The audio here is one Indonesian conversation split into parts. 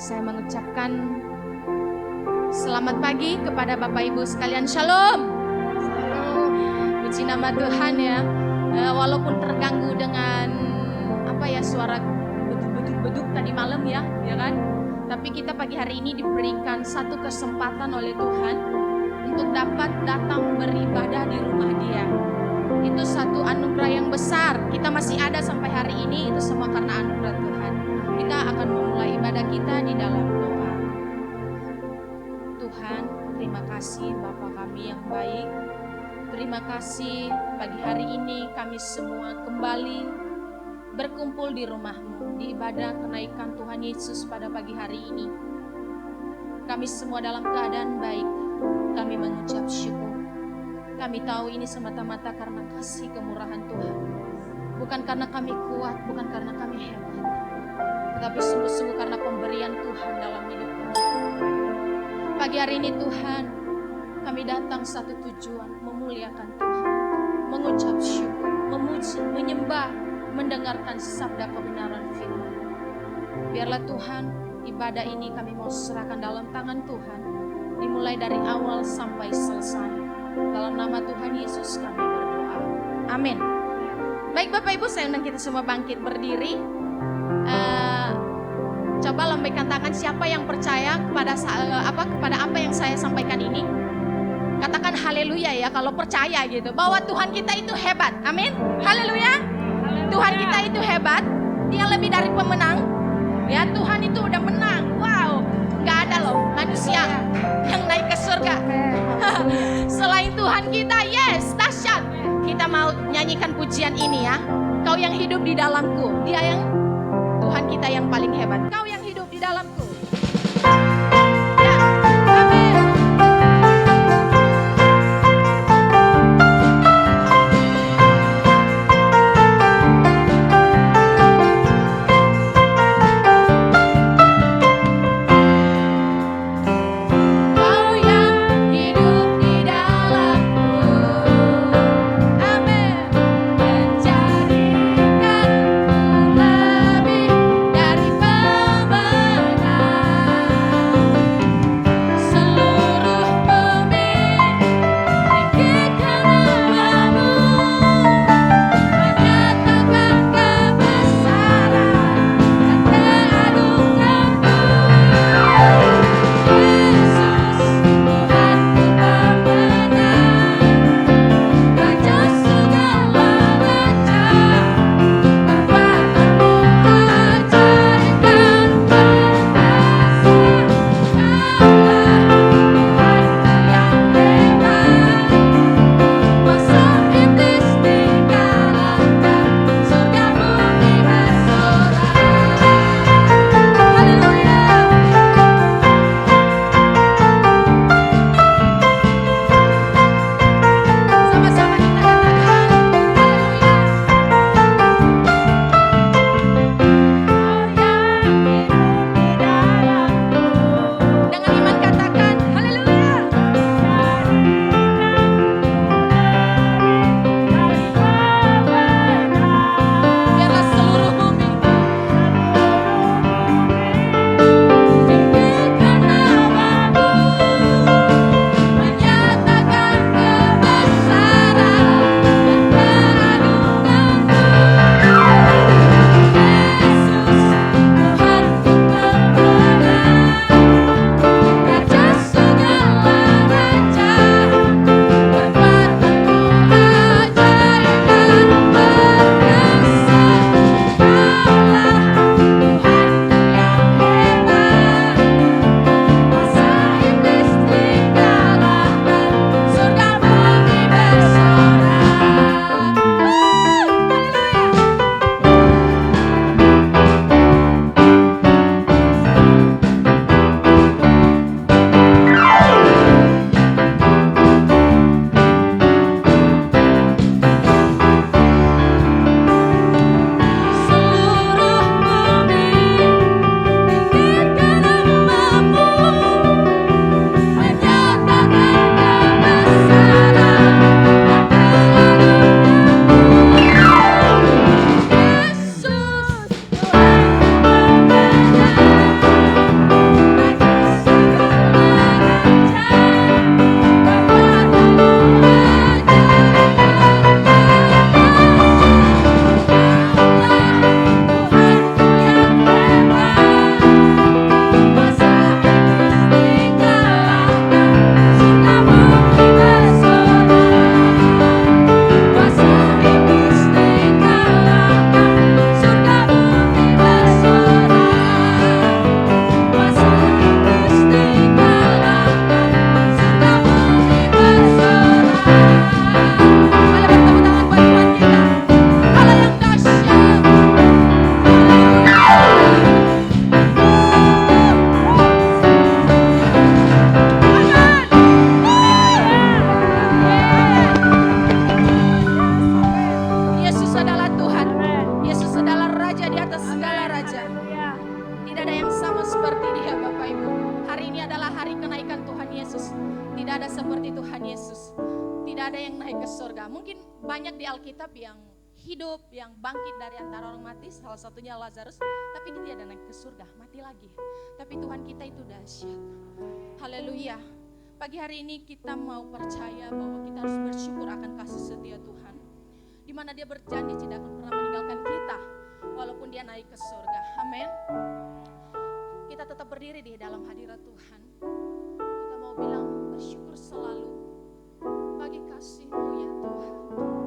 Saya mengucapkan selamat pagi kepada Bapak Ibu sekalian. Shalom. Puji nama Tuhan ya. Walaupun terganggu dengan suara beduk tadi malam ya kan? Tapi kita pagi hari ini diberikan satu kesempatan oleh Tuhan untuk dapat datang beribadah di rumah Dia. Itu satu anugerah yang besar. Kita masih ada sampai hari ini, itu semua karena anugerah Tuhan. Kita akan memulai ibadah kita di dalam doa. Tuhan, terima kasih Bapa kami yang baik. Terima kasih pagi hari ini kami semua kembali berkumpul di rumah-Mu, di ibadah kenaikan Tuhan Yesus pada pagi hari ini. Kami semua dalam keadaan baik. Kami mengucap syukur. Kami tahu ini semata-mata karena kasih kemurahan Tuhan. Bukan karena kami kuat, bukan karena kami hebat, tetapi sungguh-sungguh karena pemberian Tuhan dalam hidup kami. Pagi hari ini Tuhan, kami datang satu tujuan, memuliakan Tuhan, mengucap syukur, memuji, menyembah, mendengarkan sabda kebenaran firman. Biarlah Tuhan, ibadah ini kami mau serahkan dalam tangan Tuhan, dimulai dari awal sampai selesai. Dalam nama Tuhan Yesus kami berdoa. Amin. Baik Bapak Ibu, saya undang kita semua bangkit berdiri. Coba lambaikan tangan siapa yang percaya kepada apa yang saya sampaikan ini. Katakan haleluya ya kalau percaya gitu, bahwa Tuhan kita itu hebat. Amin. Haleluya. Tuhan kita itu hebat. Dia lebih dari pemenang. Ya, Tuhan itu udah menang. Wow. Gak ada loh manusia yang naik ke surga selain Tuhan kita. Yes, dahsyat. Kita mau nyanyikan pujian ini ya. Kau yang hidup di dalamku. Dia yang Tuhan kita yang paling hebat. Kau yang hidup di dalamku. Ya, amin. Daripada naik ke surga. Mungkin banyak di Alkitab yang hidup, yang bangkit dari antara orang mati, salah satunya Lazarus, tapi dia tidak naik ke surga, mati lagi. Tapi Tuhan kita itu dahsyat. Haleluya. Pagi hari ini kita mau percaya bahwa kita harus bersyukur akan kasih setia Tuhan, di mana Dia berjanji tidak akan pernah meninggalkan kita walaupun Dia naik ke surga. Amin. Kita tetap berdiri di dalam hadirat Tuhan. Kita mau bilang bersyukur selalu bagi kasih-Mu ya Tuhan. Syukur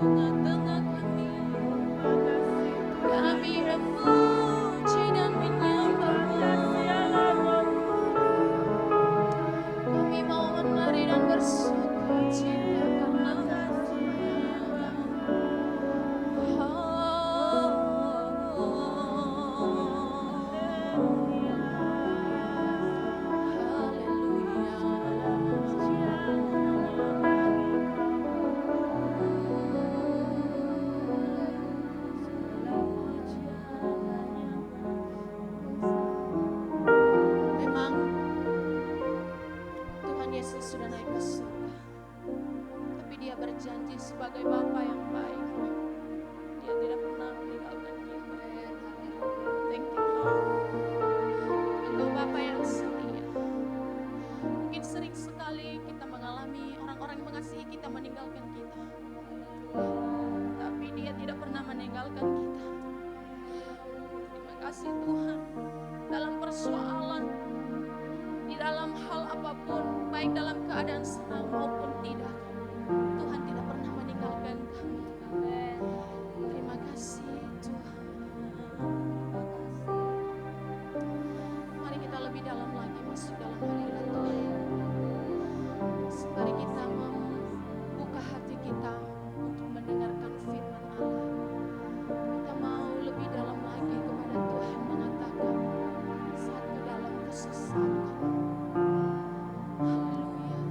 tengah-tengah kami. Kami memuji dan menyembah-Mu. Kami mau menari dan bersukacita karena memang Tuhan Yesus sudah naik ke surga, tapi Dia berjanji sebagai Bapa yang baik, Dia tidak pernah meninggalkan kita. Thank you Lord. Engkau Bapa yang setia. Mungkin sering sekali kita mengalami orang-orang yang mengasihi kita meninggalkan kita, tapi Dia tidak pernah meninggalkan kita. Terima kasih Tuhan. Dalam persoalan, di dalam hal apapun, baik dalam keadaan senang maupun tidak, Tuhan tidak pernah meninggalkan kami. Terima kasih Tuhan. Mari kita lebih dalam lagi masuk dalam hadirat Tuhan. Mari kita membuka hati kita untuk mendengarkan firman Allah. Kita mau lebih dalam lagi kepada Tuhan mengatakan satu dalam kesesatan. Haleluya.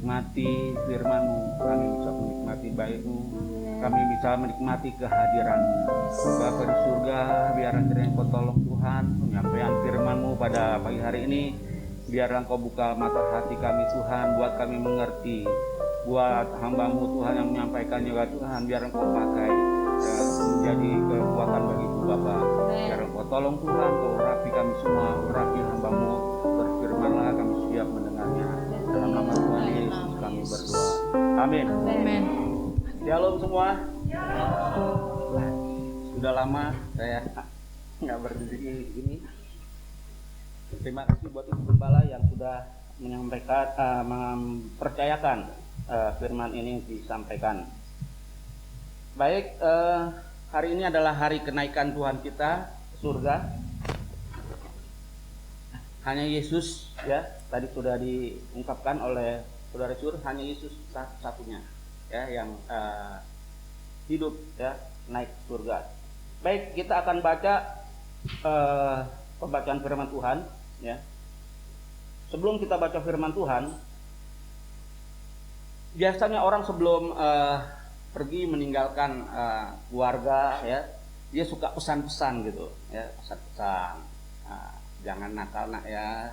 menikmati firman-Mu, kami bisa menikmati baik-Mu, kami bisa menikmati kehadiran-Mu. Bapa di surga, biarlah kiranya Engkau tolong Tuhan penyampaian firman-Mu pada pagi hari ini. Biarlah Engkau buka mata hati kami Tuhan, buat kami mengerti. Buat hamba-Mu Tuhan yang menyampaikannya juga Tuhan, biar Engkau pakai menjadi kekuatan bagiku Bapa. Biar Engkau tolong Tuhan, Engkau urapi kami semua, urapi hamba-Mu, berfirmanlah kami siap mendengarnya. Dalam nama Tuhan Yesus kami berdoa. Amin. Amin. Shalom semua. Sudah lama saya nggak berdiri ini. Terima kasih buat Ibu Gembala yang sudah menyampaikan, mempercayakan firman ini disampaikan. Baik, hari ini adalah hari kenaikan Tuhan kita ke surga. Hanya Yesus, ya, tadi sudah diungkapkan oleh Saudara Sur, hanya Yesus satu-satunya, ya, yang hidup, ya, naik ke surga. Baik, kita akan baca pembacaan firman Tuhan, ya. Sebelum kita baca firman Tuhan, biasanya orang sebelum pergi meninggalkan keluarga, ya, dia suka pesan-pesan gitu, ya, pesan-pesan. Jangan nakal nak ya,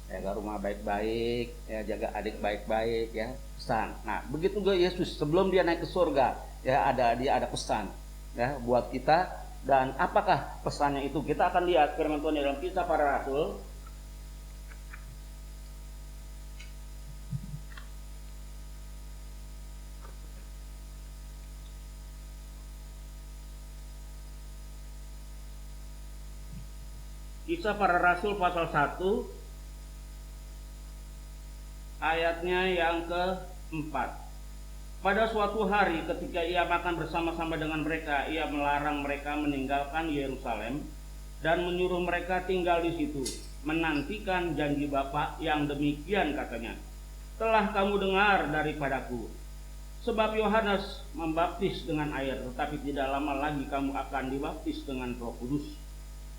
jaga rumah baik-baik, ya, jaga adik baik-baik, ya, pesan. Nah, begitu juga Yesus sebelum dia naik ke surga, ya, dia ada pesan, ya, buat kita. Dan apakah pesannya itu? Kita akan lihat firman Tuhan dalam Kisah Para Rasul. Kisah Para Rasul pasal 1 ayatnya yang ke-4. Pada suatu hari ketika ia makan bersama-sama dengan mereka, ia melarang mereka meninggalkan Yerusalem dan menyuruh mereka tinggal di situ, menantikan janji Bapa yang demikian katanya. Telah kamu dengar daripadaku, sebab Yohanes membaptis dengan air, tetapi tidak lama lagi kamu akan dibaptis dengan Roh Kudus.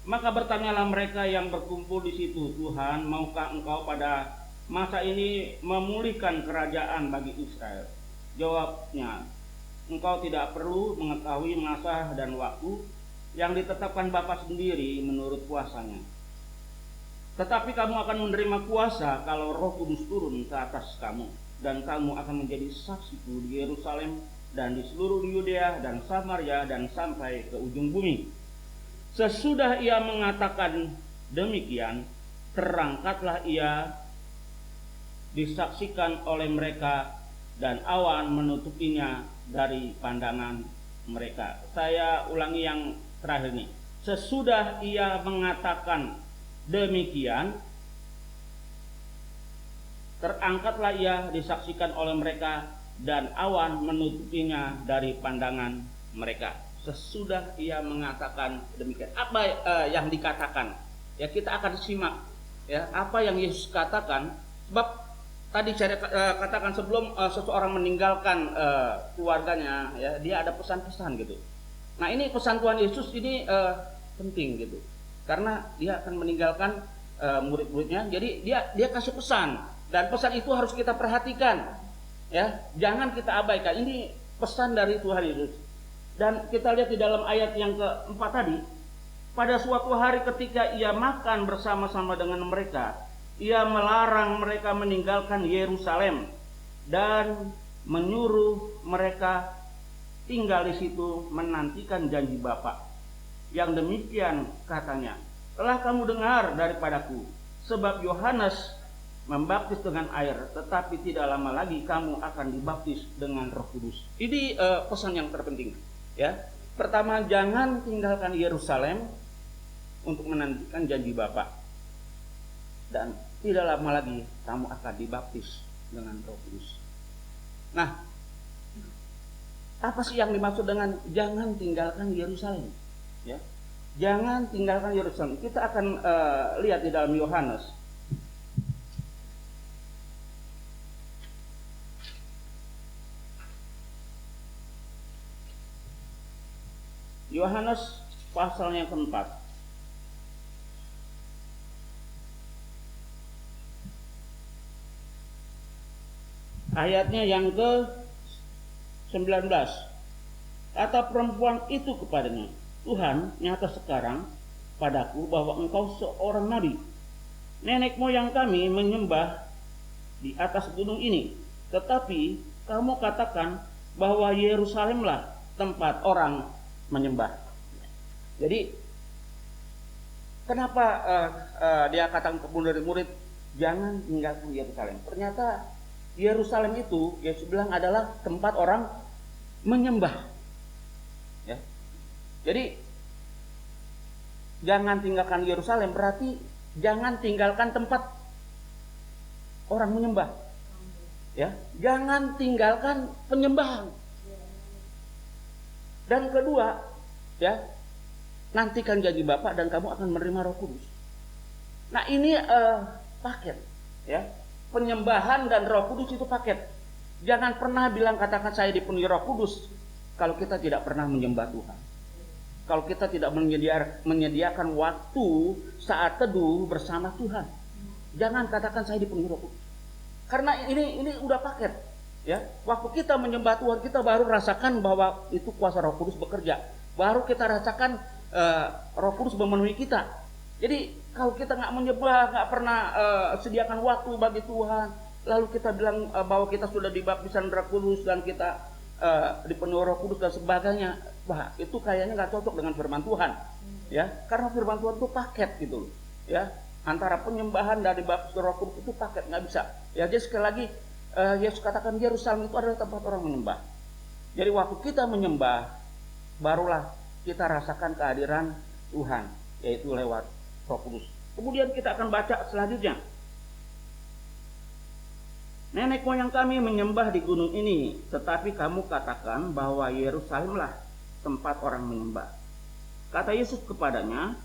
Maka bertanyalah mereka yang berkumpul di situ, Tuhan, maukah Engkau pada masa ini memulihkan kerajaan bagi Israel? Jawabnya, Engkau tidak perlu mengetahui masa dan waktu yang ditetapkan Bapa sendiri menurut kuasanya. Tetapi kamu akan menerima kuasa kalau Roh Kudus turun ke atas kamu, dan kamu akan menjadi saksiku di Yerusalem dan di seluruh Yudea dan Samaria dan sampai ke ujung bumi. Sesudah ia mengatakan demikian, terangkatlah ia disaksikan oleh mereka dan awan menutupinya dari pandangan mereka. Saya ulangi yang terakhir ini. Sesudah ia mengatakan demikian, terangkatlah ia disaksikan oleh mereka dan awan menutupinya dari pandangan mereka. Sesudah ia mengatakan demikian, apa yang dikatakan? Ya, kita akan simak, ya, apa yang Yesus katakan. Sebab tadi saya katakan sebelum seseorang meninggalkan keluarganya, ya, dia ada pesan-pesan gitu. Nah, ini pesan Tuhan Yesus ini penting gitu, karena dia akan meninggalkan murid-muridnya. Jadi dia kasih pesan, dan pesan itu harus kita perhatikan, ya, jangan kita abaikan. Ini pesan dari Tuhan Yesus. Dan kita lihat di dalam ayat yang ke-4 tadi, pada suatu hari ketika ia makan bersama-sama dengan mereka, ia melarang mereka meninggalkan Yerusalem dan menyuruh mereka tinggal di situ menantikan janji Bapa. Yang demikian katanya, telah kamu dengar daripadaku, sebab Yohanes membaptis dengan air, tetapi tidak lama lagi kamu akan dibaptis dengan Roh Kudus. Ini pesan yang terpenting. Ya, pertama, jangan tinggalkan Yerusalem untuk menantikan janji Bapa. Dan tidak lama lagi kamu akan dibaptis dengan Roh Kudus. Nah, apa sih yang dimaksud dengan jangan tinggalkan Yerusalem? Ya, jangan tinggalkan Yerusalem. Kita akan lihat di dalam Yohanes. Yohanes pasal yang ke-4. ayatnya yang ke 19. Kata perempuan itu kepadanya, Tuhan, nyata sekarang padaku bahwa engkau seorang nabi. Nenek moyang kami menyembah di atas gunung ini, tetapi kamu katakan bahwa Yerusalemlah tempat orang menyembah. Jadi kenapa dia katakan ke murid-murid jangan tinggalkan Yerusalem? Ternyata Yerusalem itu Yesus bilang adalah tempat orang menyembah. Ya. Jadi jangan tinggalkan Yerusalem berarti jangan tinggalkan tempat orang menyembah. Ya, jangan tinggalkan penyembahan. Dan kedua, ya, nantikan janji Bapa dan kamu akan menerima Roh Kudus. Nah, ini paket, ya. Penyembahan dan Roh Kudus itu paket. Jangan pernah bilang katakan saya dipenuhi Roh Kudus kalau kita tidak pernah menyembah Tuhan. Kalau kita tidak menyediakan waktu saat teduh bersama Tuhan. Jangan katakan saya dipenuhi Roh Kudus. Karena ini udah paket, ya. Waktu kita menyembah Tuhan, kita baru rasakan bahwa itu kuasa Roh Kudus bekerja. Baru kita rasakan Roh Kudus memenuhi kita. Jadi kalau kita nggak menyembah, nggak pernah sediakan waktu bagi Tuhan, lalu kita bilang bahwa kita sudah dibaptisan Roh Kudus dan kita dipenuhi Roh Kudus dan sebagainya, wah itu kayaknya nggak cocok dengan firman Tuhan, ya. Karena firman Tuhan itu paket gitu, ya. Antara penyembahan dan dibaptisan Roh Kudus itu paket, nggak bisa. Ya, jadi sekali lagi Yesus katakan Yerusalem itu adalah tempat orang menyembah. Jadi waktu kita menyembah, barulah kita rasakan kehadiran Tuhan, yaitu lewat Roh Kudus. Kemudian kita akan baca selanjutnya. Nenek moyang kami menyembah di gunung ini, tetapi kamu katakan bahwa Yerusalemlah tempat orang menyembah. Kata Yesus kepadanya,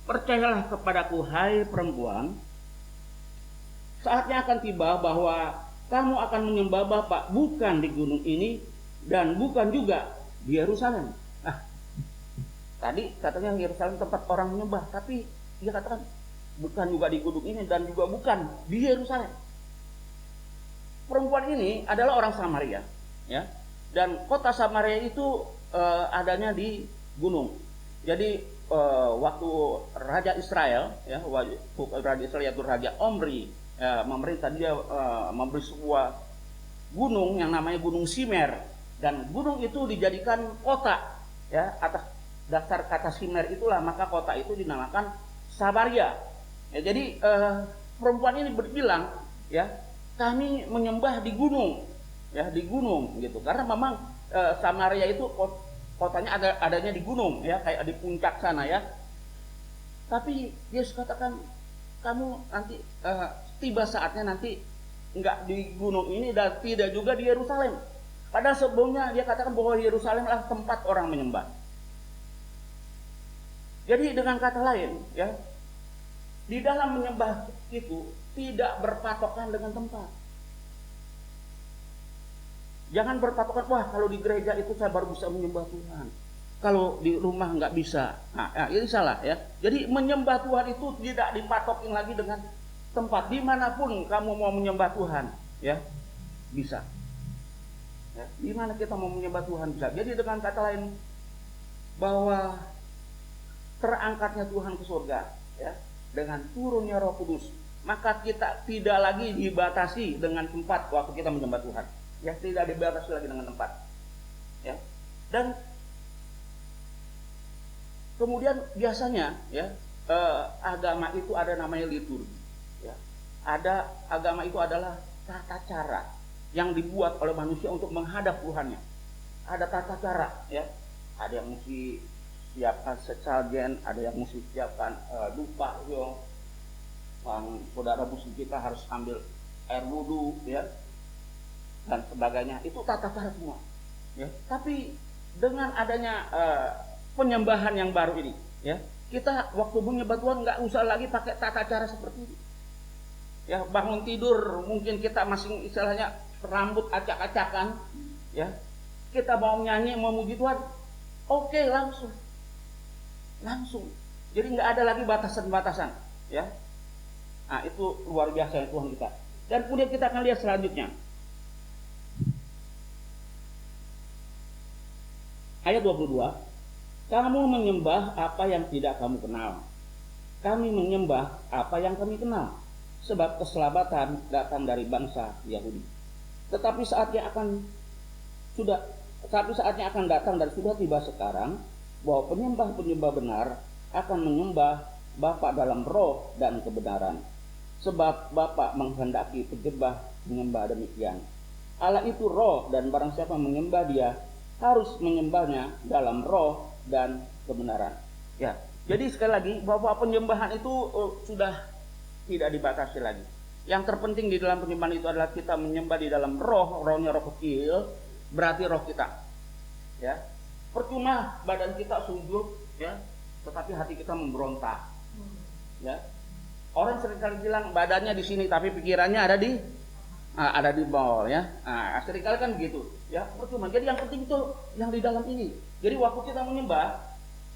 percayalah kepadaku hai perempuan, saatnya akan tiba bahwa kamu akan menyembah Bapa bukan di gunung ini dan bukan juga di Yerusalem. Tadi katanya Yerusalem tempat orang menyembah, tapi dia katakan bukan juga di gunung ini dan juga bukan di Yerusalem. Perempuan ini adalah orang Samaria, ya. Dan kota Samaria itu adanya di gunung. Jadi waktu Raja Israel, ya, Raja Israel yaitu Raja Omri memerintah, dia memberi sebuah gunung yang namanya Gunung Simer, dan gunung itu dijadikan kota, ya. Atas dasar kata Simer itulah maka kota itu dinamakan Samaria. Ya, jadi perempuan ini berbilang, ya, kami menyembah di gunung, ya, di gunung gitu. Karena memang Samaria itu kotanya adanya di gunung, ya, kayak di puncak sana, ya. Tapi Yesus katakan kamu nanti tiba saatnya nanti enggak di gunung ini dan tidak juga di Yerusalem. Padahal sebelumnya dia katakan bahwa Yerusalem adalah tempat orang menyembah. Jadi dengan kata lain, ya, di dalam menyembah itu tidak berpatokan dengan tempat. Jangan berpatokan, wah kalau di gereja itu saya baru bisa menyembah Tuhan, kalau di rumah nggak bisa. Nah, ini salah, ya. Jadi menyembah Tuhan itu tidak dipatokin lagi dengan tempat. Dimanapun kamu mau menyembah Tuhan, ya, bisa. Ya, dimana kita mau menyembah Tuhan bisa. Jadi dengan kata lain, bahwa terangkatnya Tuhan ke surga, ya, dengan turunnya Roh Kudus, maka kita tidak lagi dibatasi dengan tempat waktu kita menyembah Tuhan. Ya, tidak dibatasi lagi dengan tempat. Ya. Dan kemudian biasanya, ya, agama itu ada namanya liturgi. Ya. Ada agama itu adalah tata cara yang dibuat oleh manusia untuk menghadap Tuhannya. Ada tata cara, ya. Ada yang mesti siapkan sesajen, ada yang mesti siapkan dupa, yo. Saudara muslim kita harus ambil air wudhu, ya, dan sebagainya. Itu tata cara semua, ya. Tapi dengan adanya penyembahan yang baru ini, ya, kita waktu menyembah Tuhan nggak usah lagi pakai tata cara seperti ini. Ya, bangun tidur mungkin kita masih istilahnya rambut acak-acakan, ya. Kita mau nyanyi, mau memuji Tuhan, oke, langsung. Jadi nggak ada lagi batasan-batasan, ya. Nah, itu luar biasa ya Tuhan kita. Dan kemudian kita akan lihat selanjutnya. Ayat 22. Kamu menyembah apa yang tidak kamu kenal. Kami menyembah apa yang kami kenal. Sebab keselamatan datang dari bangsa Yahudi. Tetapi saatnya akan datang dan sudah tiba sekarang bahwa penyembah-penyembah benar akan menyembah Bapa dalam roh dan kebenaran. Sebab Bapa menghendaki penyembah menyembah demikian. Allah itu roh, dan barang siapa menyembah Dia harus menyembahnya dalam roh dan kebenaran. Ya, jadi sekali lagi bahwa penyembahan itu sudah tidak dibatasi lagi. Yang terpenting di dalam penyembahan itu adalah kita menyembah di dalam roh, rohnya roh kecil, berarti roh kita. Ya, percuma badan kita sujud, ya, tetapi hati kita memberontak. Ya, orang seringkali bilang badannya di sini, tapi pikirannya ada di mall, ya. Seringkali kan begitu, ya, percuma. Jadi yang penting itu yang di dalam ini. Jadi waktu kita menyembah,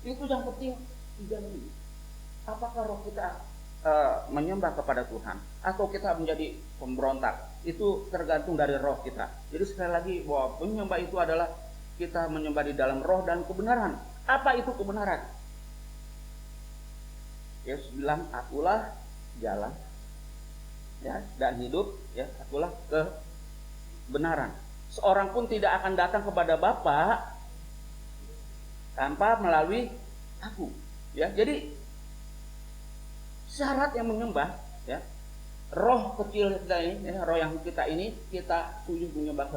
itu yang penting di dalam ini. Apakah roh kita menyembah kepada Tuhan atau kita menjadi pemberontak, itu tergantung dari roh kita. Jadi sekali lagi bahwa menyembah itu adalah kita menyembah di dalam roh dan kebenaran. Apa itu kebenaran? Yesus bilang, akulah jalan, ya, dan hidup, ya, akulah kebenaran. Seorang pun tidak akan datang kepada Bapa tanpa melalui aku, ya. Jadi syarat yang menyembah, ya, roh kecil kita ini, ya, roh yang kita ini, kita sujud menyembah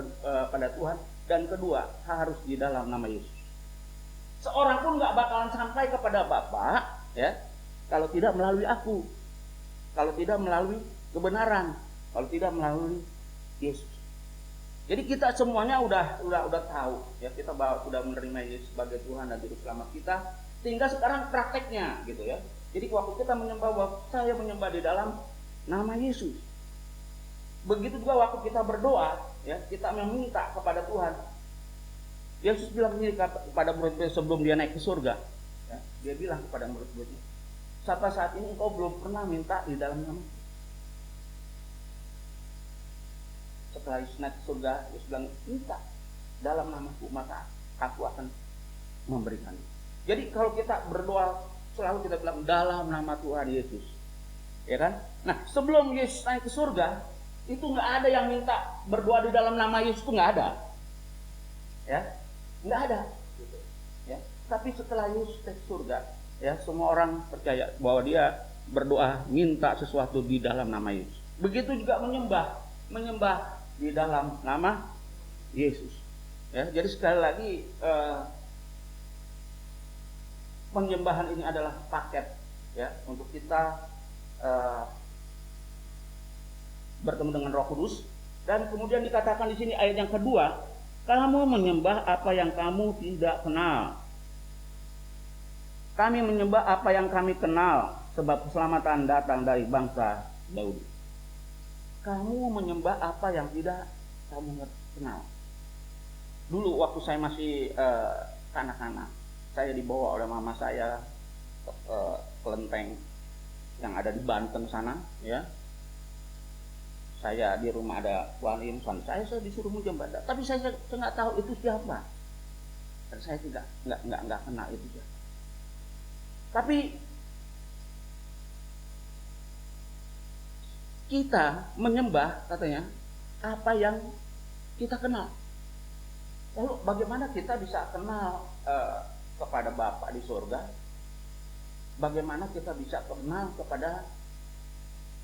pada Tuhan. Dan kedua, harus di dalam nama Yesus. Seorang pun nggak bakalan sampai kepada Bapa, ya, kalau tidak melalui aku, kalau tidak melalui kebenaran, kalau tidak melalui Yesus. Jadi kita semuanya udah tahu, ya, kita sudah menerima Yesus sebagai Tuhan dan Juru Selamat kita. Tinggal sekarang prakteknya, gitu, ya. Jadi waktu kita menyembah, bahwa saya menyembah di dalam nama Yesus. Begitu juga waktu kita berdoa, ya, kita meminta kepada Tuhan. Yesus bilang ini kepada murid-murid sebelum dia naik ke surga, ya, dia bilang kepada murid-muridnya, sampai saat ini engkau belum pernah minta di dalam nama. Setelah Yesus naik ke surga, Yesus bilang, minta dalam namaku, maka aku akan memberikan. Jadi kalau kita berdoa, selalu kita bilang dalam nama Tuhan Yesus, ya kan? Nah, sebelum Yesus naik ke surga, itu nggak ada yang minta berdoa di dalam nama Yesus, itu nggak ada, ya, nggak ada, gitu, ya. Tapi setelah Yesus naik ke surga, ya, semua orang percaya bahwa dia berdoa minta sesuatu di dalam nama Yesus. Begitu juga menyembah di dalam nama Yesus, ya. Jadi sekali lagi penyembahan ini adalah paket, ya, untuk kita bertemu dengan Roh Kudus. Dan kemudian dikatakan di sini ayat yang kedua, kamu menyembah apa yang kamu tidak kenal. Kami menyembah apa yang kami kenal, sebab keselamatan datang dari bangsa Yahudi. Kamu menyembah apa yang tidak kamu kenal. Dulu waktu saya masih kanak-kanak, saya dibawa oleh mama saya ke kelenteng yang ada di Banten sana, ya. Saya di rumah ada Tuan Imsan, saya disuruh menyembah, tapi saya nggak tahu itu siapa, dan saya nggak kenal itu siapa. Tapi kita menyembah, katanya, apa yang kita kenal. Lalu bagaimana kita bisa kenal kepada Bapa di surga? Bagaimana kita bisa kenal kepada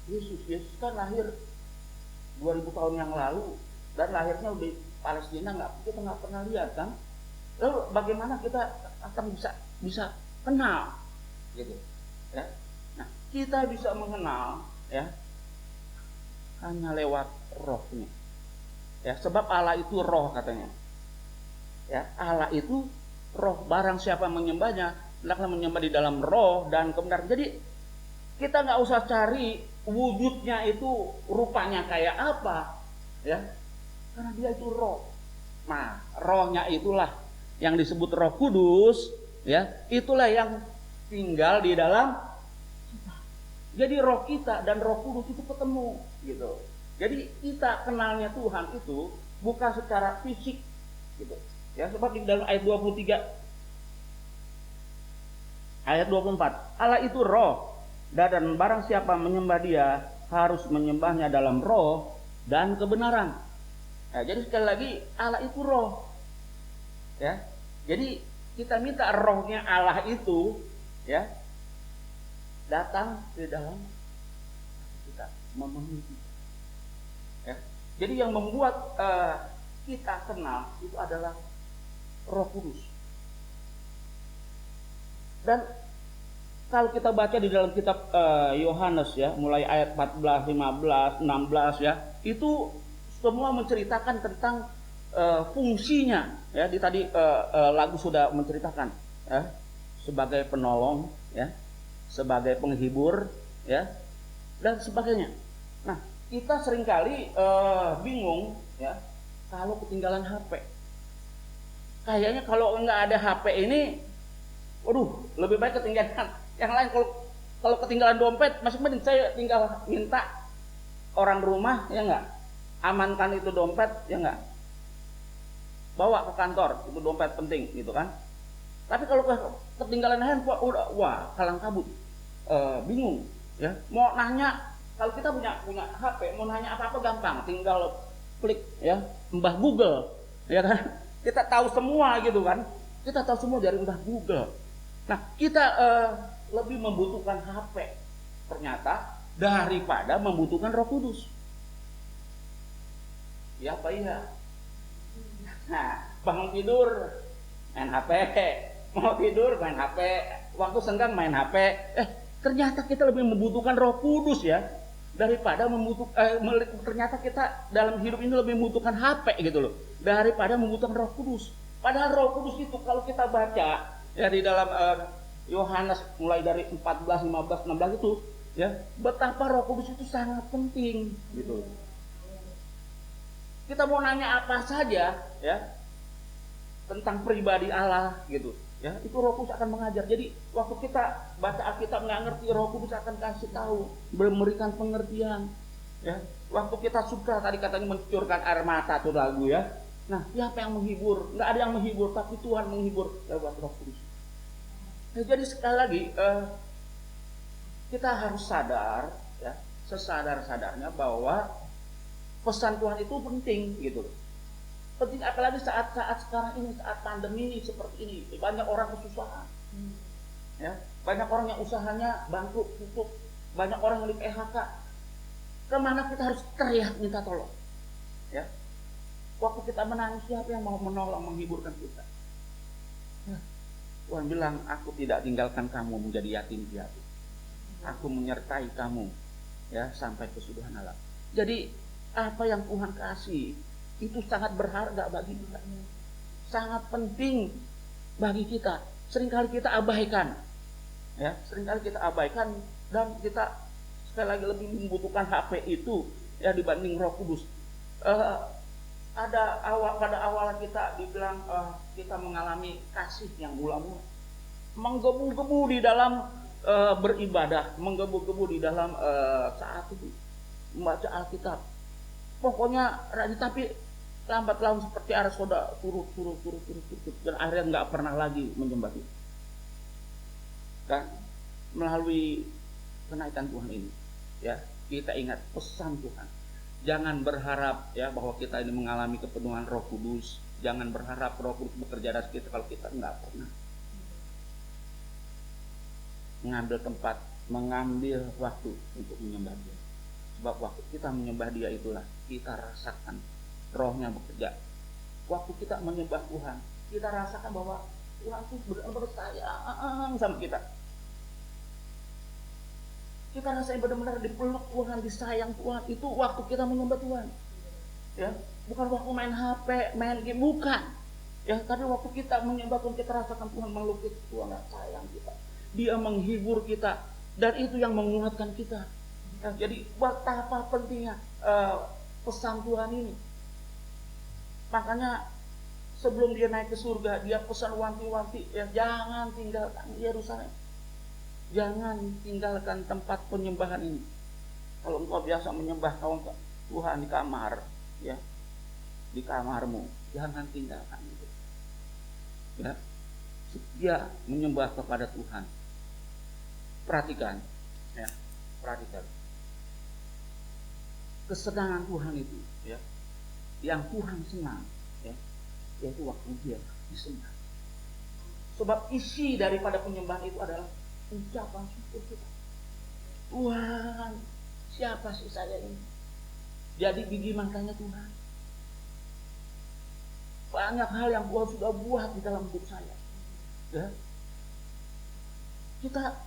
Yesus? Yesus kan lahir 2000 tahun yang lalu, dan lahirnya di Palestina, kita nggak pernah lihat, kan? Lalu bagaimana kita akan bisa kenal, gitu, ya? Nah, kita bisa mengenal, ya, hanya lewat rohnya, ya. Sebab Allah itu roh, katanya, ya. Allah itu roh, barang siapa menyembahnya hendaklah menyembah di dalam roh dan kebenaran. Jadi kita nggak usah cari wujudnya itu rupanya kayak apa, ya, karena dia itu roh. Nah, rohnya itulah yang disebut Roh Kudus, ya, itulah yang tinggal di dalam kita. Jadi roh kita dan Roh Kudus itu ketemu, gitu, Jadi kita kenalnya Tuhan itu bukan secara fisik gitu. Ya, seperti dalam ayat 23 ayat 24. Allah itu roh, dan barang siapa menyembah Dia harus menyembahnya dalam roh dan kebenaran. Ya, jadi sekali lagi Allah itu roh. Ya. Jadi kita minta rohnya Allah itu ya datang ke dalam kita, memenuhi. Ya. Jadi yang membuat kita kenal itu adalah Roh Kudus. Dan kalau kita baca di dalam kitab Yohanes ya, mulai ayat 14, 15, 16 ya, itu semua menceritakan tentang fungsinya ya. Tadi lagu sudah menceritakan ya, sebagai penolong ya, sebagai penghibur ya, dan sebagainya. Nah, kita seringkali bingung ya kalau ketinggalan HP. Kayaknya kalau nggak ada HP ini, waduh, lebih baik ketinggalan. Yang lain kalau ketinggalan dompet masih mending saya tinggal minta orang rumah ya nggak, amankan itu dompet ya nggak, bawa ke kantor, itu dompet penting gitu kan. Tapi kalau ketinggalan handphone udah wah kalang kabut, bingung ya. Mau nanya, kalau kita punya HP, mau nanya apa-apa gampang, tinggal klik ya, mbah Google ya kan. Kita tahu semua gitu kan. Kita tahu semua dari mbah Google. Nah, kita lebih membutuhkan HP ternyata daripada membutuhkan Roh Kudus. Ya apa iya? Nah, bangun tidur main HP, mau tidur main HP, waktu senggang main HP. Ternyata kita lebih membutuhkan Roh Kudus ya daripada ternyata kita dalam hidup ini lebih membutuhkan HP gitu loh daripada membutuhkan Roh Kudus. Padahal Roh Kudus itu kalau kita baca ya di dalam Yohanes mulai dari 14, 15, 16 itu ya, betapa Roh Kudus itu sangat penting gitu. Kita mau nanya apa saja ya tentang pribadi Allah gitu ya, itu Roh Kudus akan mengajar. Jadi waktu kita baca Alkitab nggak ngerti, Roh Kudus akan kasih tahu, memberikan pengertian ya. Waktu kita suka, tadi katanya mencurahkan air mata tuh lagu ya. Nah, siapa yang menghibur? Nggak ada yang menghibur, tapi Tuhan menghibur lewat Roh Kudus. Nah, jadi sekali lagi kita harus sadar ya, sesadar-sadarnya bahwa pesan Tuhan itu penting gitu. Penting apalagi saat-saat sekarang ini, saat pandemi seperti ini, banyak orang kesusahan. Ya, banyak orang yang usahanya bangkrut, tutup, banyak orang yang di PHK. Kemana kita harus teriak minta tolong? Ya. Waktu kita menangis, siapa yang mau menolong, menghiburkan kita? Ya. Tuhan bilang, aku tidak tinggalkan kamu menjadi yatim piatu. Aku menyertai kamu ya sampai kesudahan alam. Jadi apa yang Tuhan kasih itu sangat berharga bagi kita, sangat penting bagi kita. Seringkali kita abaikan, ya, seringkali kita abaikan dan kita sekali lagi lebih membutuhkan HP itu ya dibanding Roh Kudus. Pada awal kita dibilang kita mengalami kasih yang mula-mula, menggebu-gebu di dalam beribadah, menggebu-gebu di dalam saat itu membaca Alkitab. Pokoknya rajin, tapi lambat laun seperti arus roda turut dan akhirnya nggak pernah lagi menyembah Tuhan. Dan melalui kenaikan Tuhan ini, ya kita ingat pesan Tuhan. Jangan berharap ya bahwa kita ini mengalami kepenuhan Roh Kudus. Jangan berharap Roh Kudus bekerja dari kita kalau kita nggak pernah mengambil tempat, mengambil waktu untuk menyembah Dia. Sebab waktu kita menyembah Dia itulah kita rasakan Rohnya bekerja. Waktu kita menyembah Tuhan, kita rasakan bahwa Tuhan itu benar-benar sayang sama kita. Kita rasain benar-benar dipeluk Tuhan, disayang Tuhan. Itu waktu kita menyembah Tuhan. Ya, bukan waktu main HP, main game, bukan. Ya, tapi waktu kita menyembah Tuhan, kita rasakan Tuhan meluk kita, Tuhan sayang kita. Dia menghibur kita, dan itu yang menguatkan kita. Ya, jadi betapa pentingnya pesan Tuhan ini. Makanya sebelum dia naik ke surga, dia pesan wanti-wanti, ya jangan tinggalkan Yerusalem. Jangan tinggalkan tempat penyembahan ini. Kalau engkau biasa menyembah, Tuhan di kamar, ya, di kamarmu, jangan tinggalkan itu. Ya, setia menyembah kepada Tuhan. Perhatikan, ya, perhatikan. Kesenangan Tuhan itu, ya, yang Tuhan senang, ya, yaitu waktu dia disembah. Sebab isi daripada penyembahan itu adalah ucapan syukur kita. Tuhan, siapa sih saya ini? Jadi biji matanya Tuhan. Banyak hal yang Tuhan sudah buat di dalam hidup saya. Ya. Kita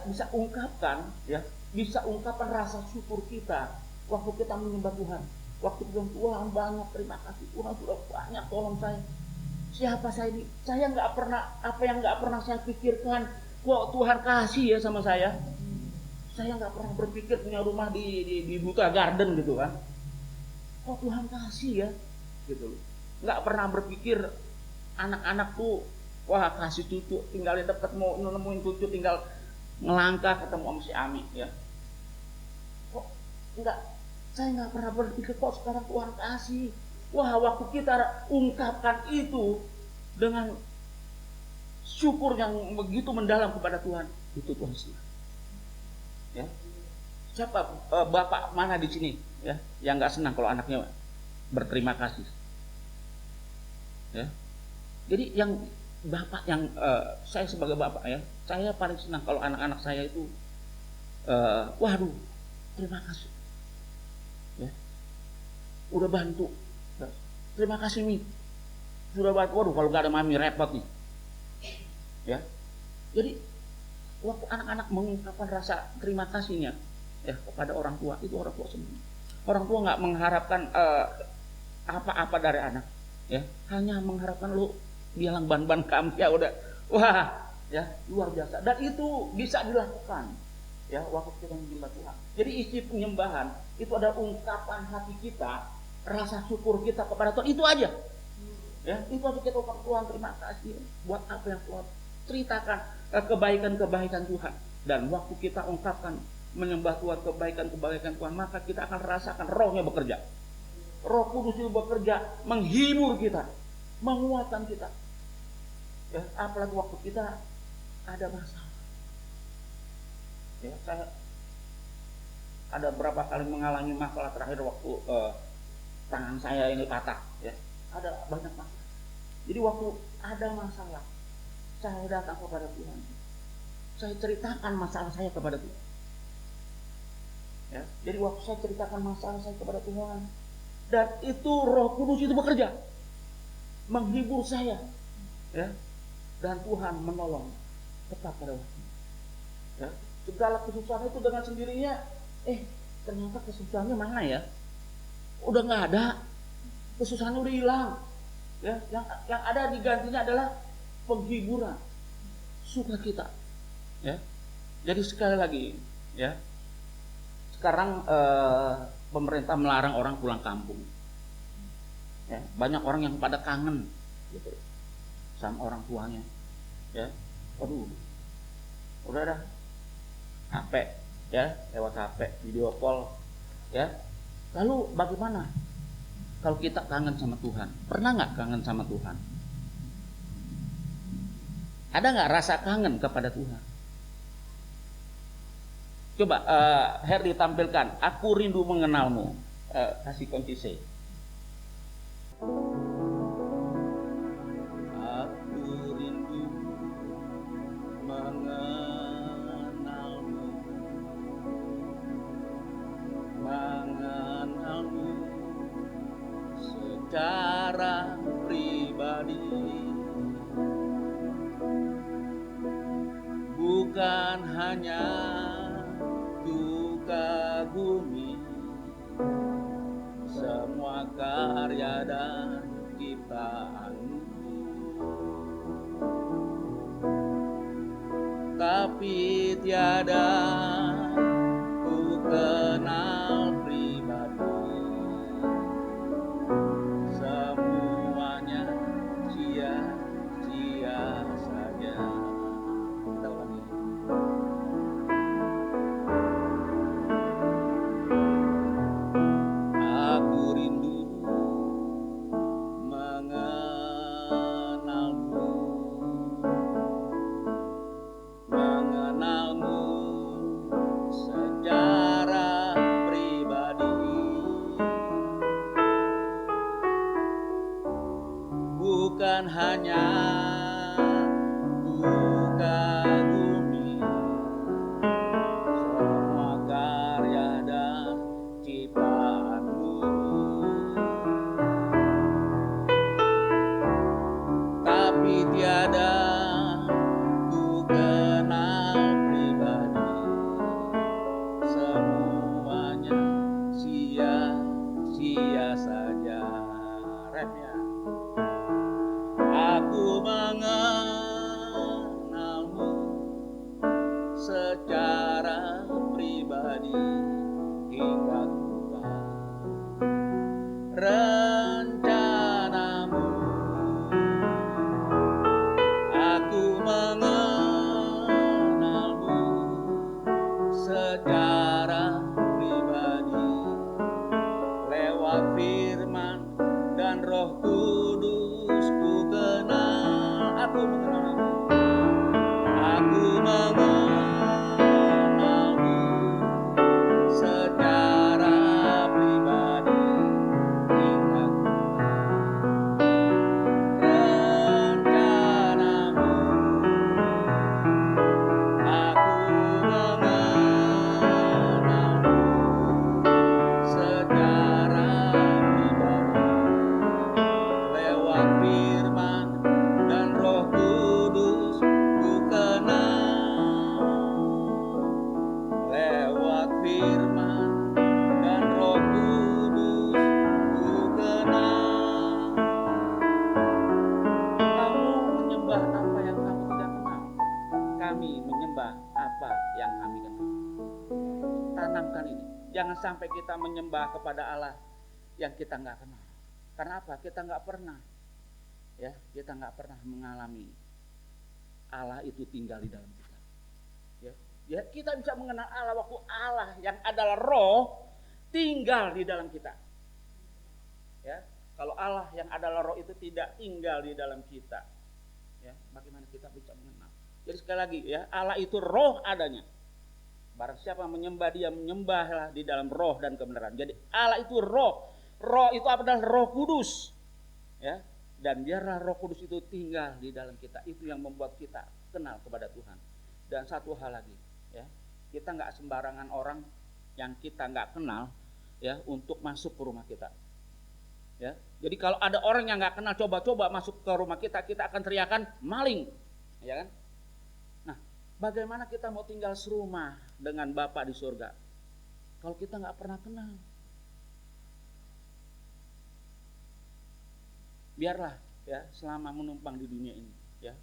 bisa ungkapkan, ya, bisa ungkapkan rasa syukur kita waktu kita menyembah Tuhan. Waktu bilang, Tuhan banyak terima kasih, Tuhan sudah banyak tolong saya. Siapa saya ini? Saya nggak pernah, apa yang nggak pernah saya pikirkan, kok Tuhan kasih ya sama saya. Saya nggak pernah berpikir punya rumah di Buta Garden gitu kan. Kok Tuhan kasih ya, gitu. Nggak pernah berpikir anak-anak tuh, wah kasih cucu, tinggal di dekat mau nemuin cucu, tinggal ngelangkah ketemu sama si Ami ya. Kok nggak, saya nggak pernah berpikir kok sekarang Tuhan kasih. Wah, waktu kita ungkapkan itu dengan syukur yang begitu mendalam kepada Tuhan, itu Tuhan senang. Ya, siapa bapak mana di sini ya yang nggak senang kalau anaknya berterima kasih? Ya, jadi yang bapak yang saya sebagai bapak ya, saya paling senang kalau anak-anak saya itu, waduh, terima kasih, ya, udah bantu. Terima kasih Mi, sudah bantu. Waduh, kalau nggak ada Mami repot nih, ya. Jadi waktu anak-anak mengungkapkan rasa terima kasihnya, ya, kepada orang tua, itu orang tua senang. Orang tua nggak mengharapkan apa-apa dari anak, ya, hanya mengharapkan lu bilang ban-ban kamu ya udah, wah, ya, luar biasa. Dan itu bisa dilakukan, ya, waktu kita menyembah Tuhan. Jadi isi penyembahan itu ada ungkapan hati kita, rasa syukur kita kepada Tuhan, itu aja. Ya, itu aja kita ucapkan, Tuhan terima kasih buat apa yang Tuhan ceritakan, kebaikan-kebaikan Tuhan. Dan waktu kita ungkapkan menyembah Tuhan, kebaikan-kebaikan Tuhan, maka kita akan rasakan rohnya bekerja. Roh Kudus itu bekerja, menghibur kita, menguatkan kita. Ya, apalagi waktu kita ada masalah. Ya, saya ada berapa kali mengalami masalah, terakhir waktu tangan saya ini patah, ya, ada banyak masalah. Jadi waktu ada masalah, saya datang kepada Tuhan, saya ceritakan masalah saya kepada Tuhan. Ya, jadi waktu saya ceritakan masalah saya kepada Tuhan, dan itu Roh Kudus itu bekerja, menghibur saya, ya, dan Tuhan menolong tetap pada waktu. Ya, segala kesusahan itu dengan sendirinya, ternyata kesusahannya mana ya? Udah nggak ada, kesusahannya udah hilang, ya, yang ada digantinya adalah penghiburan, sukacita, ya. Jadi sekali lagi, ya, sekarang pemerintah melarang orang pulang kampung, ya, banyak orang yang pada kangen, gitu, sama orang tuanya, ya, aduh, udah dah, HP, ya, lewat HP, video call, ya. Lalu bagaimana kalau kita kangen sama Tuhan? Pernah nggak kangen sama Tuhan? Ada nggak rasa kangen kepada Tuhan? Coba Herdi tampilkan, aku rindu mengenalmu. Kasih kunci C. Aku rindu mengenalmu, mengenalmu secara pribadi, bukan hanya kagumi semua karya dan ciptaanmu, tapi tiada ku kenal pribadi, semuanya sia-sia saja. Kita ulangi. ku kagumi semua karya dan ciptaanmu, tapi tiada ku kenal pribadi, semuanya sia-sia saja. Refnya, aku mengenalmu secara pribadi hingga ku tahu rencanamu. Aku mengenalmu secara pribadi lewat firman dan Roh Kudus ku kenal. Aku mengenalmu. Aku mengenalmu secara pribadi hingga ku tahu rencanamu. Aku mengenalmu secara pribadi lewat firman dan Roh Kudus ku kenal. Lewat firman dan Roh Kudus ku kenal. Kamu menyembah apa yang kamu tidak kenal. Kami menyembah apa yang kami kenal. Tanamkan ini. Jangan sampai kita menyembah kepada Allah yang kita nggak kenal. Karena apa? Kita nggak pernah, ya, kita nggak pernah mengalami Allah itu tinggal di dalam kita. Ya, kita bisa mengenal Allah waktu Allah yang adalah Roh tinggal di dalam kita. Ya, kalau Allah yang adalah Roh itu tidak tinggal di dalam kita, ya, bagaimana kita bisa mengenal? Jadi sekali lagi, ya, Allah itu Roh adanya. Barang siapa menyembah Dia, menyembahlah di dalam roh dan kebenaran. Jadi Allah itu roh. Roh itu adalah Roh Kudus. Ya. Dan biarlah Roh Kudus itu tinggal di dalam kita. Itu yang membuat kita kenal kepada Tuhan. Dan satu hal lagi, ya. Kita enggak sembarangan orang yang kita enggak kenal, ya, untuk masuk ke rumah kita. Ya. Jadi kalau ada orang yang enggak kenal coba-coba masuk ke rumah kita, kita akan teriakan maling. Ya kan? Bagaimana kita mau tinggal serumah dengan Bapa di surga kalau kita nggak pernah kenal? Biarlah, ya, selama menumpang di dunia ini, ya,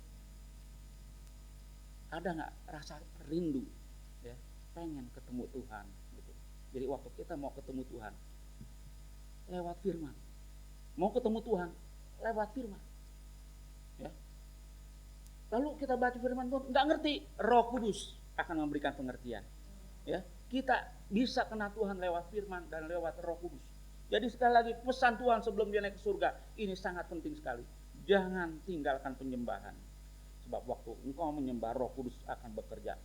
ada nggak rasa rindu, ya, pengen ketemu Tuhan, gitu. Jadi waktu kita mau ketemu Tuhan lewat firman, mau ketemu Tuhan lewat firman, ya. Lalu kita baca firman Tuhan, nggak ngerti, Roh Kudus akan memberikan pengertian. Ya, kita bisa kenal Tuhan lewat firman dan lewat Roh Kudus. Jadi sekali lagi pesan Tuhan sebelum Dia naik ke surga, ini sangat penting sekali. Jangan tinggalkan penyembahan. Sebab waktu engkau menyembah, Roh Kudus akan bekerja.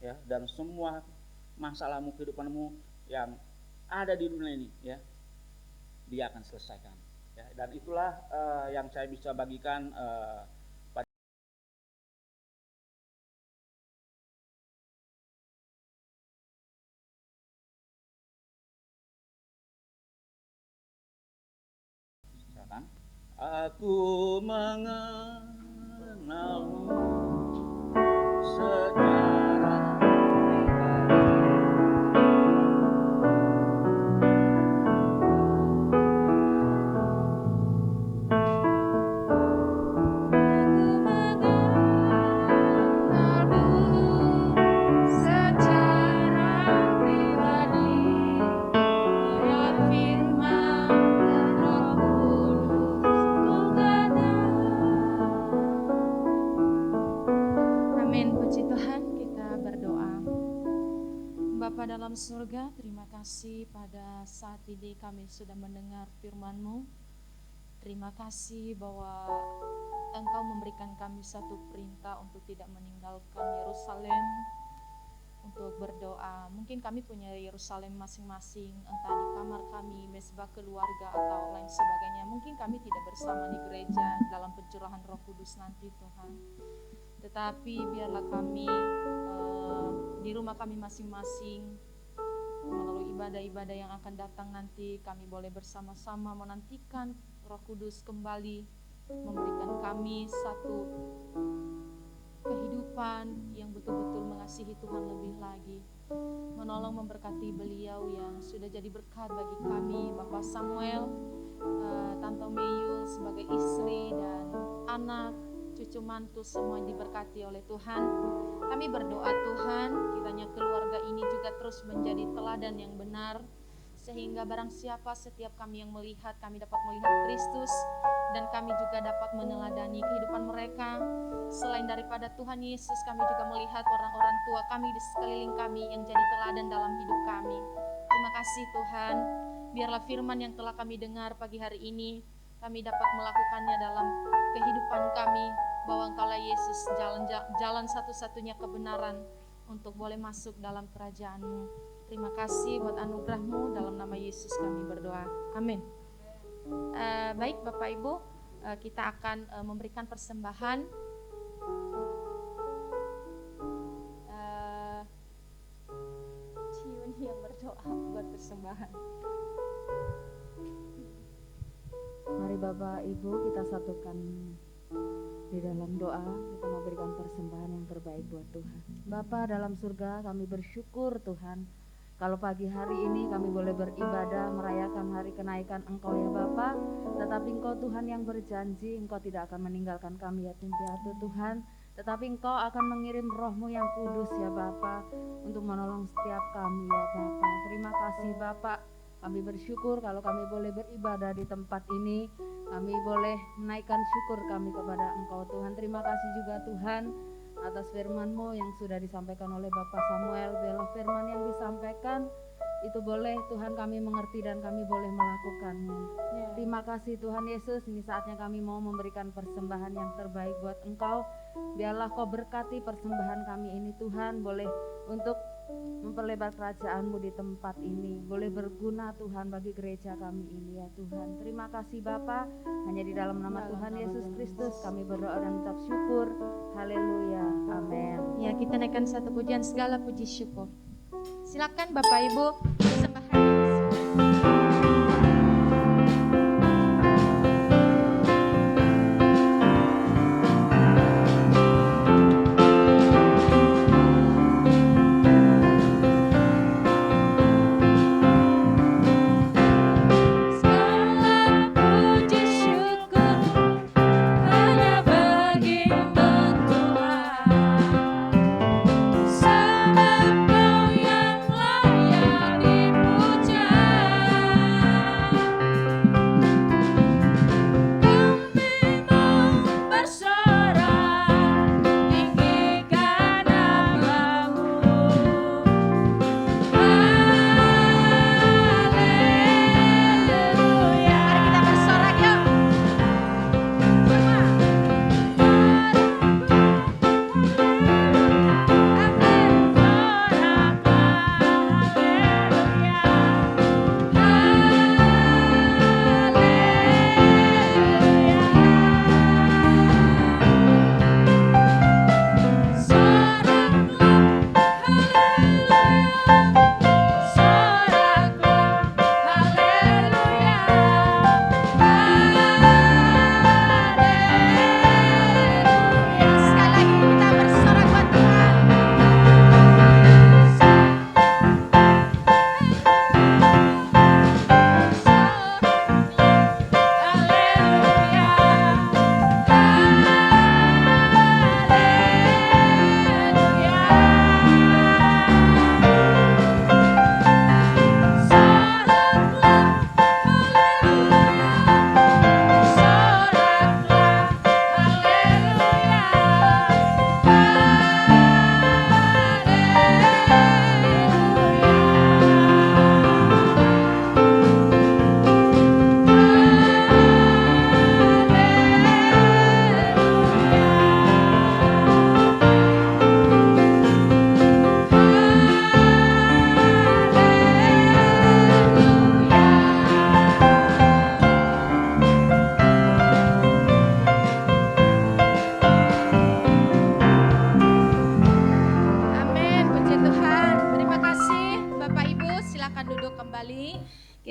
Ya, dan semua masalahmu, kehidupanmu yang ada di dunia ini, ya, Dia akan selesaikan. Ya, dan itulah yang saya bisa bagikan aku mengenalmu secara Bapa dalam surga, terima kasih pada saat ini kami sudah mendengar firman-Mu. Terima kasih bahwa Engkau memberikan kami satu perintah untuk tidak meninggalkan Yerusalem, untuk berdoa. Mungkin kami punya Yerusalem masing-masing, entah di kamar kami, mesbah keluarga atau lain sebagainya. Mungkin kami tidak bersama di gereja dalam pencurahan Roh Kudus nanti Tuhan. Tetapi biarlah kami di rumah kami masing-masing melalui ibadah-ibadah yang akan datang nanti, kami boleh bersama-sama menantikan Roh Kudus kembali memberikan kami satu kehidupan yang betul-betul mengasihi Tuhan lebih lagi, menolong memberkati beliau yang sudah jadi berkat bagi kami, Bapak Samuel, Tante Meyul sebagai istri dan anak, cucu mantu semua diberkati oleh Tuhan. Kami berdoa Tuhan, kiranya keluarga ini juga terus menjadi teladan yang benar, sehingga barang siapa setiap kami yang melihat, kami dapat melihat Kristus, dan kami juga dapat meneladani kehidupan mereka. Selain daripada Tuhan Yesus, kami juga melihat orang-orang tua kami di sekeliling kami yang jadi teladan dalam hidup kami. Terima kasih Tuhan, biarlah firman yang telah kami dengar pagi hari ini, kami dapat melakukannya dalam kehidupan kami, bahwa Engkaulah Yesus jalan satu-satunya kebenaran untuk boleh masuk dalam kerajaan-Mu. Terima kasih buat anugerah-Mu, dalam nama Yesus kami berdoa. Amin. Baik Bapak Ibu, kita akan memberikan persembahan. Ciun yang berdoa buat persembahan. Mari Bapak Ibu kita satukan di dalam doa, kita memberikan persembahan yang terbaik buat Tuhan. Bapa dalam surga, kami bersyukur Tuhan, kalau pagi hari ini kami boleh beribadah merayakan hari kenaikan Engkau ya Bapa. Tetapi Engkau Tuhan yang berjanji, Engkau tidak akan meninggalkan kami yatim piatu Tuhan, tetapi Engkau akan mengirim Roh-Mu yang kudus ya Bapa, untuk menolong setiap kami ya Bapa. Terima kasih Bapa. Kami bersyukur kalau kami boleh beribadah di tempat ini. Kami boleh menaikkan syukur kami kepada Engkau Tuhan. Terima kasih juga Tuhan atas firman-Mu yang sudah disampaikan oleh Bapak Samuel. Biarlah firman yang disampaikan itu boleh Tuhan kami mengerti dan kami boleh melakukannya. Terima kasih Tuhan Yesus. Ini saatnya kami mau memberikan persembahan yang terbaik buat Engkau. Biarlah Kau berkati persembahan kami ini Tuhan, boleh untuk memperlebar kerajaan-Mu di tempat ini, boleh berguna Tuhan bagi gereja kami ini ya Tuhan. Terima kasih Bapa, hanya di dalam nama Tuhan Yesus Kristus kami berdoa dan ucap syukur. Haleluya, amin. Ya, kita naikkan satu pujian, segala puji syukur. Silakan Bapak Ibu persembahan. Sebab Kau yang layak dipuji.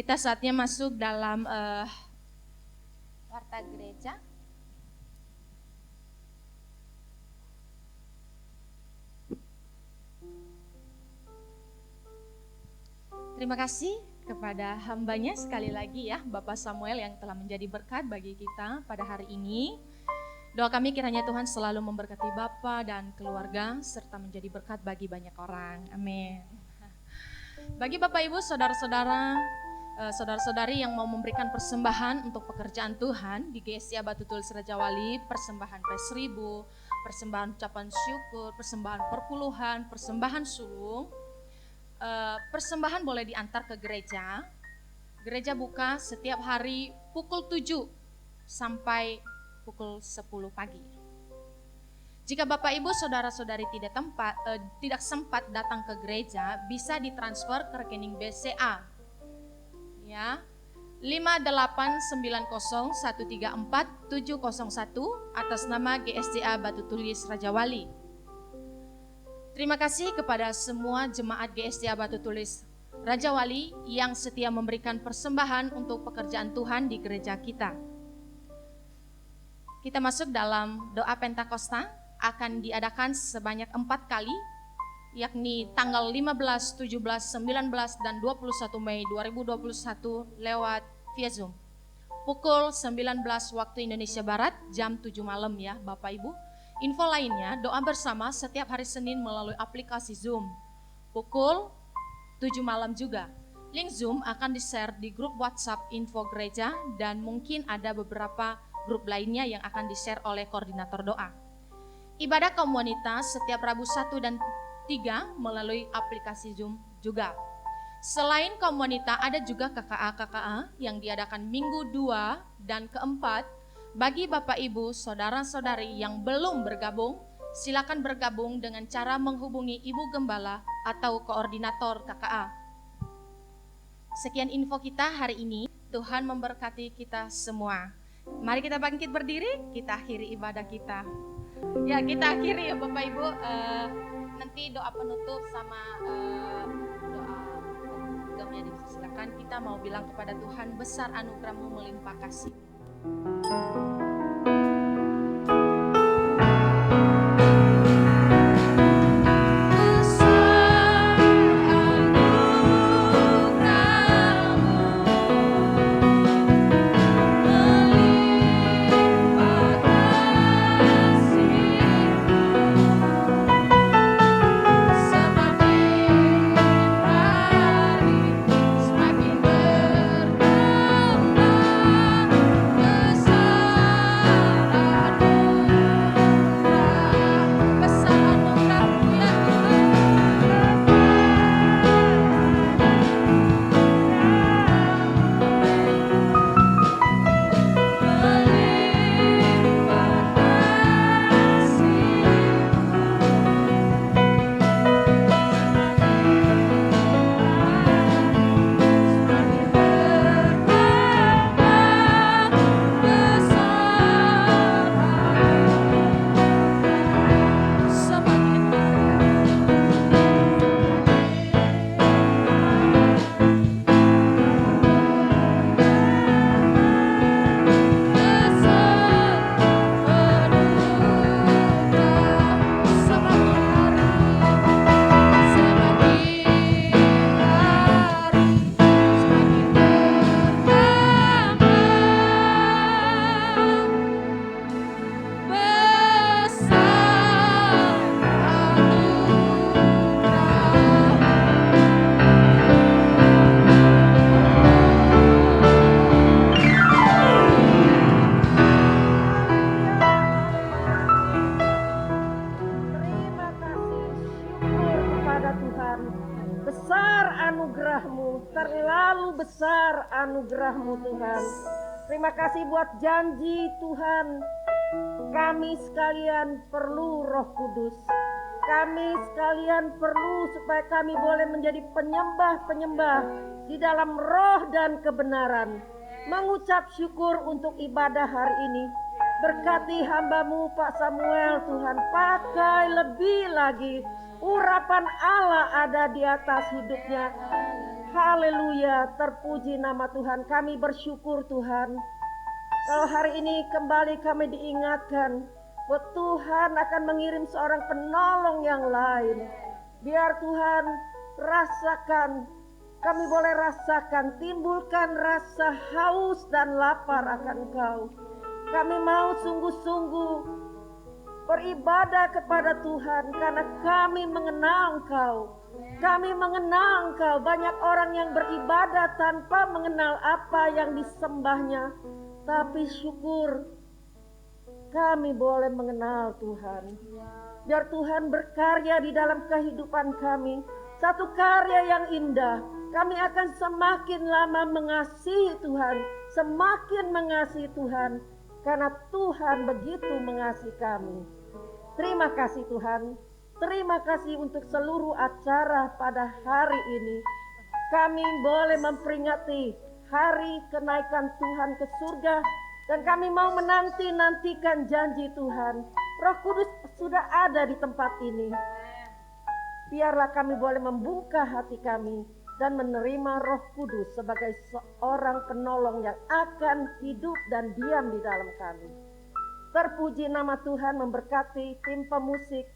Kita saatnya masuk dalam warta gereja. Terima kasih kepada hambanya sekali lagi ya, Bapak Samuel yang telah menjadi berkat bagi kita pada hari ini. Doa kami kiranya Tuhan selalu memberkati Bapak dan keluarga serta menjadi berkat bagi banyak orang. Amin. Bagi Bapak Ibu, saudara-saudara, saudara-saudari yang mau memberikan persembahan untuk pekerjaan Tuhan di GSCA Batu Tulis Raja Wali, persembahan P1000, persembahan ucapan syukur, persembahan perpuluhan, persembahan sulung, persembahan boleh diantar ke gereja. Gereja buka setiap hari pukul 7 sampai pukul 10 pagi. Jika Bapak Ibu saudara-saudari tidak sempat datang ke gereja, bisa ditransfer ke rekening BCA. Ya. 58901347701 atas nama GSCA Batu Tulis Raja Wali. Terima kasih kepada semua jemaat GSCA Batu Tulis Raja Wali yang setia memberikan persembahan untuk pekerjaan Tuhan di gereja kita. Kita masuk dalam doa Pentakosta, akan diadakan sebanyak 4 kali, yakni tanggal 15, 17, 19, dan 21 Mei 2021 lewat via Zoom. Pukul 19 waktu Indonesia Barat, jam 7 malam ya Bapak Ibu. Info lainnya, doa bersama setiap hari Senin melalui aplikasi Zoom. Pukul 7 malam juga. Link Zoom akan di-share di grup WhatsApp Info Gereja dan mungkin ada beberapa grup lainnya yang akan di-share oleh koordinator doa. Ibadah komunitas setiap Rabu 1 dan 3 melalui aplikasi Zoom juga. Selain komunitas ada juga KKA yang diadakan minggu 2 dan keempat. Bagi Bapak Ibu, saudara-saudari yang belum bergabung, silakan bergabung dengan cara menghubungi Ibu Gembala atau koordinator KKA. Sekian info kita hari ini. Tuhan memberkati kita semua. Mari kita bangkit berdiri, kita akhiri ibadah kita. Ya, kita akhiri ya Bapak Ibu. Nanti doa penutup sama doa gamnya disilakan. Kita mau bilang kepada Tuhan, besar anugerah-Mu melimpah kasih. Besar anugerah-Mu Tuhan. Terima kasih buat janji Tuhan. Kami sekalian perlu Roh Kudus. Kami sekalian perlu supaya kami boleh menjadi penyembah-penyembah di dalam roh dan kebenaran. Mengucap syukur untuk ibadah hari ini. Berkati hamba-Mu Pak Samuel Tuhan. Pakai lebih lagi. Urapan Allah ada di atas hidupnya. Haleluya, terpuji nama Tuhan. Kami bersyukur Tuhan. Kalau hari ini kembali kami diingatkan bahwa Tuhan akan mengirim seorang penolong yang lain. Biar Tuhan rasakan, kami boleh rasakan, timbulkan rasa haus dan lapar akan Engkau. Kami mau sungguh-sungguh beribadah kepada Tuhan karena kami mengenal Engkau. Kami mengenal Engkau. Banyak orang yang beribadah tanpa mengenal apa yang disembahnya. Tapi syukur kami boleh mengenal Tuhan. Biar Tuhan berkarya di dalam kehidupan kami. Satu karya yang indah. Kami akan semakin lama mengasihi Tuhan. Semakin mengasihi Tuhan. Karena Tuhan begitu mengasihi kami. Terima kasih Tuhan. Terima kasih untuk seluruh acara pada hari ini. Kami boleh memperingati hari kenaikan Tuhan ke surga. Dan kami mau menanti-nantikan janji Tuhan. Roh Kudus sudah ada di tempat ini. Biarlah kami boleh membuka hati kami dan menerima Roh Kudus sebagai seorang penolong yang akan hidup dan diam di dalam kami. Terpuji nama Tuhan, memberkati tim pemusik.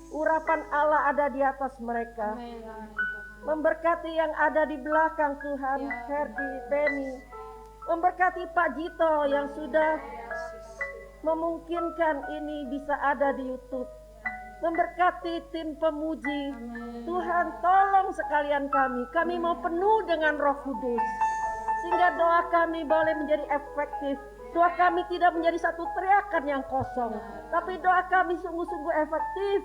Urapan Allah ada di atas mereka. Memberkati yang ada di belakang Tuhan, Ferdi, Benny. Memberkati Pak Jito yang sudah memungkinkan ini bisa ada di YouTube. Memberkati tim pemuji. Tuhan tolong sekalian kami. Kami mau penuh dengan Roh Kudus. Sehingga doa kami boleh menjadi efektif. Doa kami tidak menjadi satu teriakan yang kosong. Tapi doa kami sungguh-sungguh efektif.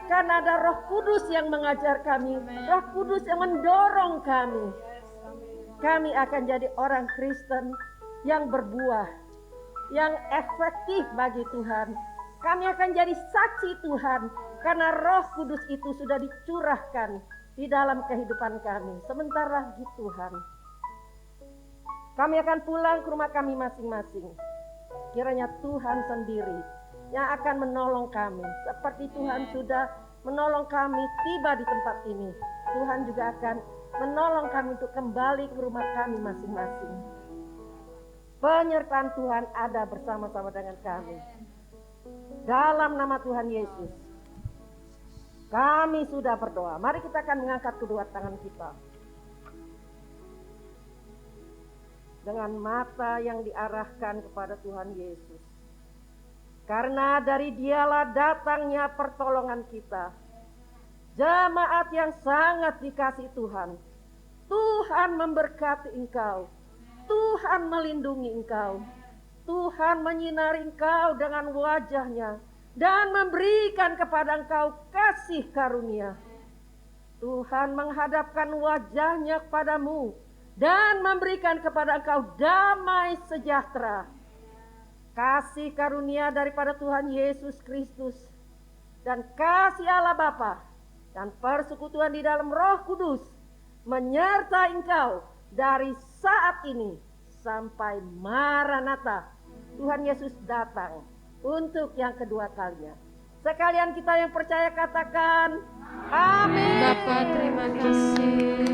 Karena ada Roh Kudus yang mengajar kami. Roh Kudus yang mendorong kami. Kami akan jadi orang Kristen yang berbuah. Yang efektif bagi Tuhan. Kami akan jadi saksi Tuhan. Karena Roh Kudus itu sudah dicurahkan di dalam kehidupan kami. Sebentar lagi Tuhan. Kami akan pulang ke rumah kami masing-masing. Kiranya Tuhan sendiri yang akan menolong kami. Seperti Tuhan sudah menolong kami tiba di tempat ini. Tuhan juga akan menolong kami untuk kembali ke rumah kami masing-masing. Penyertaan Tuhan ada bersama-sama dengan kami. Dalam nama Tuhan Yesus, kami sudah berdoa. Mari kita akan mengangkat kedua tangan kita. Dengan mata yang diarahkan kepada Tuhan Yesus. Karena dari Dialah datangnya pertolongan kita. Jemaat yang sangat dikasihi Tuhan. Tuhan memberkati engkau. Tuhan melindungi engkau. Tuhan menyinari engkau dengan wajah-Nya. Dan memberikan kepada engkau kasih karunia. Tuhan menghadapkan wajah-Nya kepadamu. Dan memberikan kepada engkau damai sejahtera. Kasih karunia daripada Tuhan Yesus Kristus dan kasih Allah Bapa dan persekutuan di dalam Roh Kudus menyertai engkau dari saat ini sampai Maranatha. Tuhan Yesus datang untuk yang kedua kalinya. Sekalian kita yang percaya katakan amin. Bapa, terima kasih.